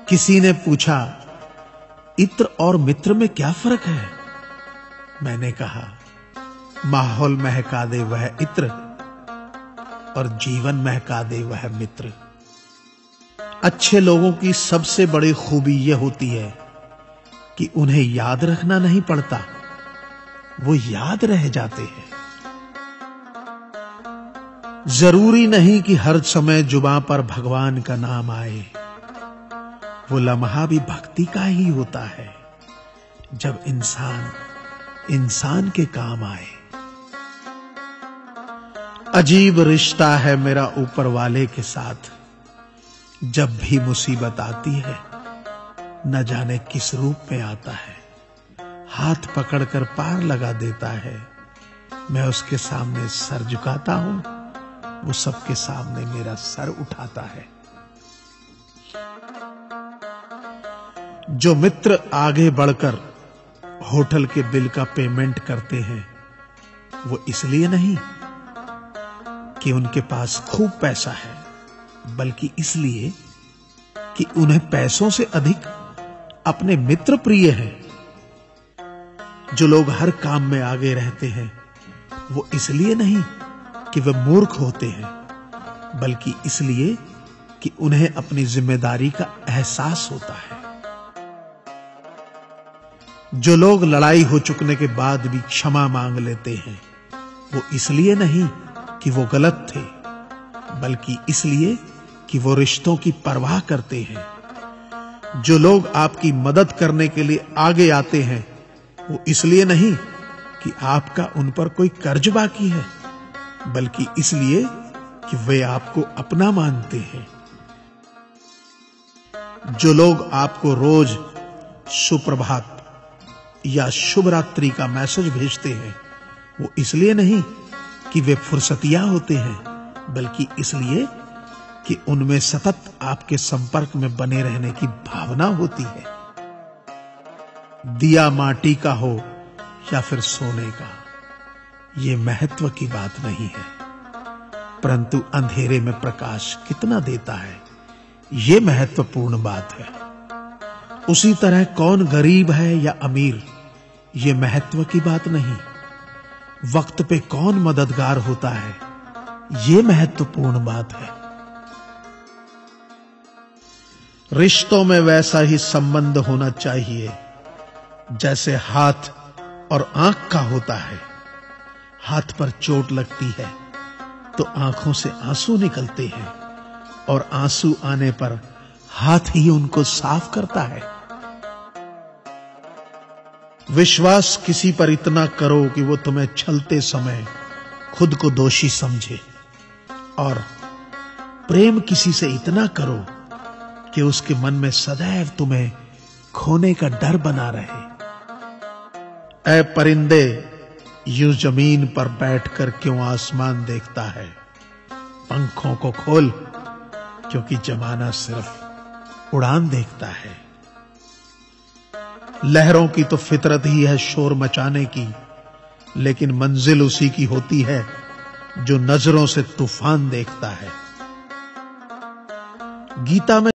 किसी ने पूछा, इत्र और मित्र में क्या फर्क है? मैंने कहा, माहौल महका दे वह इत्र और जीवन महका दे वह मित्र। अच्छे लोगों की सबसे बड़ी खूबी यह होती है कि उन्हें याद रखना नहीं पड़ता, वो याद रह जाते हैं। जरूरी नहीं कि हर समय जुबां पर भगवान का नाम आए, वो लम्हा भी भक्ति का ही होता है जब इंसान इंसान के काम आए। अजीब रिश्ता है मेरा ऊपर वाले के साथ, जब भी मुसीबत आती है न जाने किस रूप में आता है, हाथ पकड़कर पार लगा देता है। मैं उसके सामने सर झुकाता हूं, वो सबके सामने मेरा सर उठाता है। जो मित्र आगे बढ़कर होटल के बिल का पेमेंट करते हैं, वो इसलिए नहीं कि उनके पास खूब पैसा है, बल्कि इसलिए कि उन्हें पैसों से अधिक अपने मित्र प्रिय हैं। जो लोग हर काम में आगे रहते हैं, वो इसलिए नहीं कि वे मूर्ख होते हैं, बल्कि इसलिए कि उन्हें अपनी जिम्मेदारी का एहसास होता है। जो लोग लड़ाई हो चुकने के बाद भी क्षमा मांग लेते हैं, वो इसलिए नहीं कि वो गलत थे, बल्कि इसलिए कि वो रिश्तों की परवाह करते हैं। जो लोग आपकी मदद करने के लिए आगे आते हैं, वो इसलिए नहीं कि आपका उन पर कोई कर्ज बाकी है, बल्कि इसलिए कि वे आपको अपना मानते हैं। जो लोग आपको रोज सुप्रभात या शुभ रात्रि का मैसेज भेजते हैं, वो इसलिए नहीं कि वे फुर्सतिया होते हैं, बल्कि इसलिए कि उनमें सतत आपके संपर्क में बने रहने की भावना होती है। दिया माटी का हो या फिर सोने का, ये महत्व की बात नहीं है, परंतु अंधेरे में प्रकाश कितना देता है, ये महत्वपूर्ण बात है। उसी तरह कौन गरीब है या अमीर, ये महत्व की बात नहीं। वक्त पे कौन मददगार होता है, ये महत्वपूर्ण बात है। रिश्तों में वैसा ही संबंध होना चाहिए जैसे हाथ और आंख का होता है। हाथ पर चोट लगती है तो आंखों से आंसू निकलते हैं, और आंसू आने पर हाथ ही उनको साफ करता है। विश्वास किसी पर इतना करो कि वो तुम्हें छलते समय खुद को दोषी समझे, और प्रेम किसी से इतना करो कि उसके मन में सदैव तुम्हें खोने का डर बना रहे। ऐ परिंदे, यूं जमीन पर बैठकर क्यों आसमान देखता है? पंखों को खोल, क्योंकि जमाना सिर्फ उड़ान देखता है। लहरों की तो फितरत ही है शोर मचाने की, लेकिन मंजिल उसी की होती है जो नजरों से तूफान देखता है। गीता में